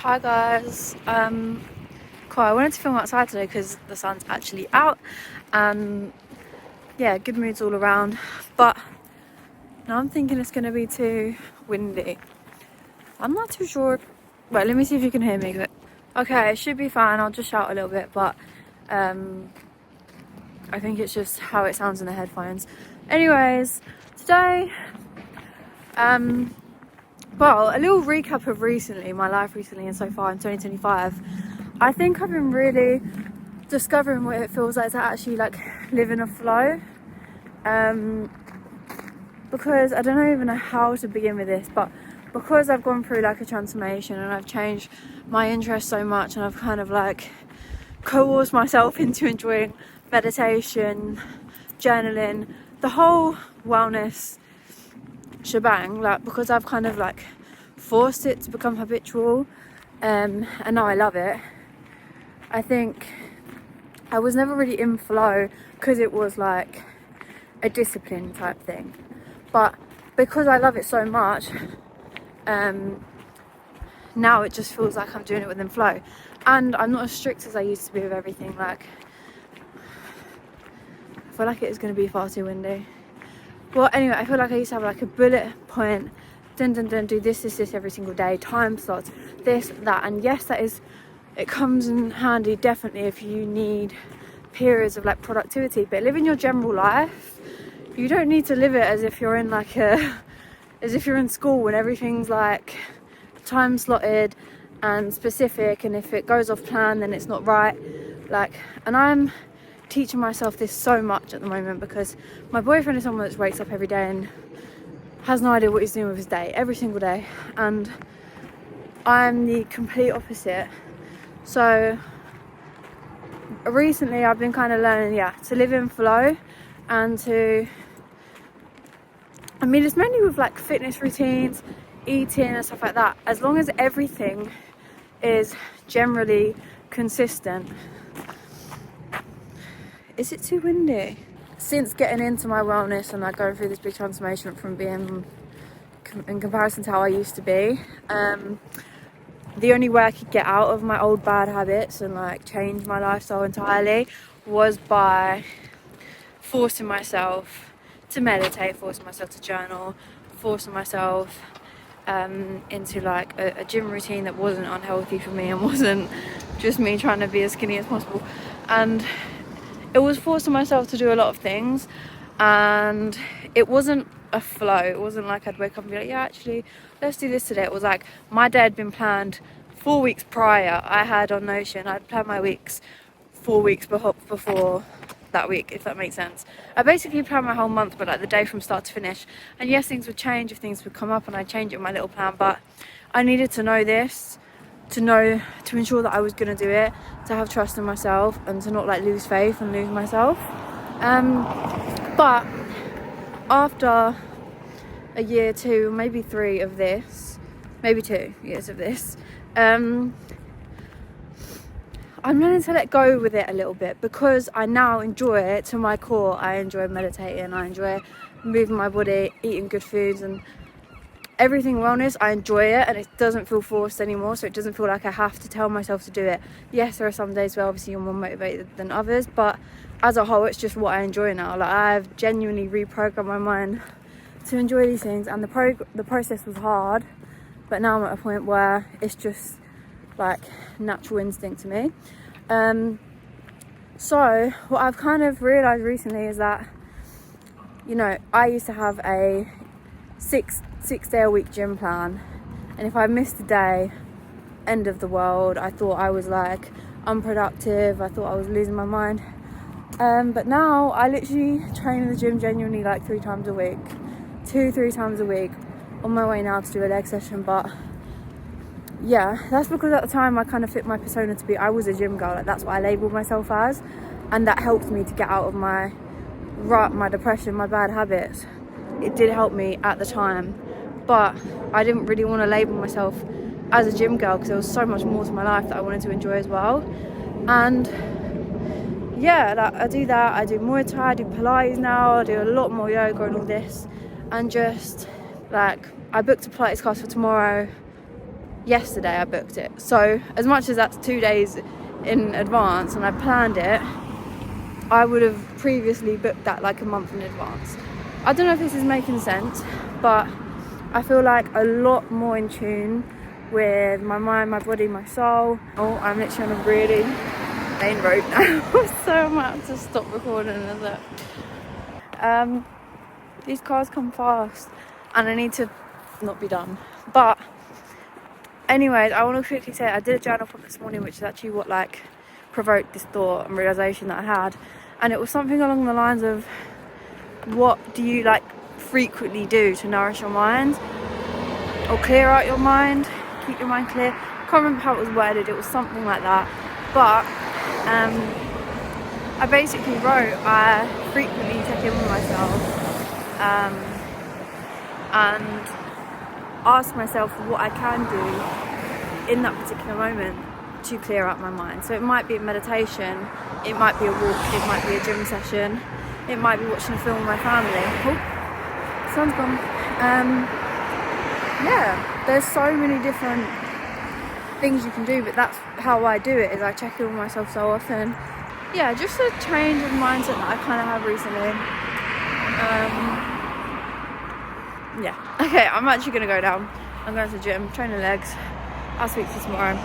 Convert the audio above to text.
Hi guys. Cool. I wanted to film outside today because the sun's actually out and yeah, good moods all around, but now I'm thinking it's going to be too windy. I'm not too sure. Wait, let me see if you can hear me. Okay, it should be fine. I'll just shout a little bit, but I think it's just how it sounds in the headphones. Anyways, today well, a little recap of my life recently and so far in 2025. I think I've been really discovering what it feels like to actually like live in a flow. Because I don't even know how to begin with this, but because I've gone through like a transformation and I've changed my interest so much, and I've kind of like coerced myself into enjoying meditation, journaling, the whole wellness shebang, like because I've kind of like forced it to become habitual, and now I love it. I think I was never really in flow because it was like a discipline type thing, but because I love it so much, now it just feels like I'm doing it within flow, and I'm not as strict as I used to be with everything. Like, I feel like it is going to be far too windy. Well, anyway, I feel like I used to have like a bullet point, do this every single day, time slots, this, that, and yes, it comes in handy definitely if you need periods of like productivity, but living your general life, you don't need to live it as if you're in like as if you're in school and everything's like time slotted and specific, and if it goes off plan then it's not right. Like, and I'm teaching myself this so much at the moment because my boyfriend is someone that wakes up every day and has no idea what he's doing with his day every single day, and I'm the complete opposite. So recently I've been kind of learning to live in flow, and it's mainly with like fitness routines, eating and stuff like that, as long as everything is generally consistent. Is it too windy? Since getting into my wellness and like going through this big transformation from being in comparison to how I used to be, the only way I could get out of my old bad habits and like change my lifestyle entirely was by forcing myself to meditate, forcing myself to journal, forcing myself into like a gym routine that wasn't unhealthy for me and wasn't just me trying to be as skinny as possible. And it was forcing myself to do a lot of things, and it wasn't a flow. It wasn't like I'd wake up and be like, yeah, actually, let's do this today. It was like my day had been planned 4 weeks prior. I had on Notion, I'd planned my weeks 4 weeks before that week, if that makes sense. I basically planned my whole month, but like the day from start to finish. And yes, things would change if things would come up and I'd change it in my little plan, but I needed to know this, to ensure that I was going to do it, to have trust in myself and to not like lose faith and lose myself. But after a year, 2, maybe 3 of this, maybe 2 years of this, I'm learning to let go with it a little bit, because I now enjoy it to my core. I enjoy meditating, I enjoy moving my body, eating good foods and everything wellness. I enjoy it, and it doesn't feel forced anymore, so it doesn't feel like I have to tell myself to do it. Yes, there are some days where obviously you're more motivated than others, but as a whole it's just what I enjoy now. Like, I've genuinely reprogrammed my mind to enjoy these things, and the process was hard, but now I'm at a point where it's just like natural instinct to me. So what I've kind of realized recently is that, you know, I used to have a six day a week gym plan, and if I missed a day, end of the world. I thought I was like unproductive, I thought I was losing my mind. But now I literally train in the gym genuinely like 3 times a week, 2-3 times a week, on my way now to do a leg session. But yeah, that's because at the time I kind of fit my persona to be, I was a gym girl, like that's what I labelled myself as, and that helped me to get out of my rut, my depression, my bad habits. It did help me at the time, but I didn't really want to label myself as a gym girl because there was so much more to my life that I wanted to enjoy as well. And yeah, like, I do that, I do Muay Thai, I do Pilates now, I do a lot more yoga and all this, and just like I booked a Pilates class for tomorrow. yesterday I booked it. So as much as that's 2 days in advance and I planned it, I would have previously booked that like a month in advance. I don't know if this is making sense, but I feel like a lot more in tune with my mind, my body, my soul. Oh, I'm literally on a really main road now, so I might have to stop recording in a sec. These cars come fast and I need to not be done. But anyways, I want to quickly say I did a journal prompt this morning, which is actually what like provoked this thought and realization that I had, and it was something along the lines of, what do you like frequently do to nourish your mind or clear out your mind, keep your mind clear? I can't remember how it was worded, it was something like that, but I basically wrote, I frequently check in with myself and ask myself what I can do in that particular moment to clear out my mind. So it might be a meditation, it might be a walk, it might be a gym session, it might be watching a film with my family. Oh, sun's gone. Yeah, there's so many different things you can do, but that's how I do it, is I check in with myself so often. Yeah, just a change of mindset that I kind of have recently. Yeah, okay, I'm actually gonna go down. I'm going to the gym, train the legs. I'll speak to you tomorrow.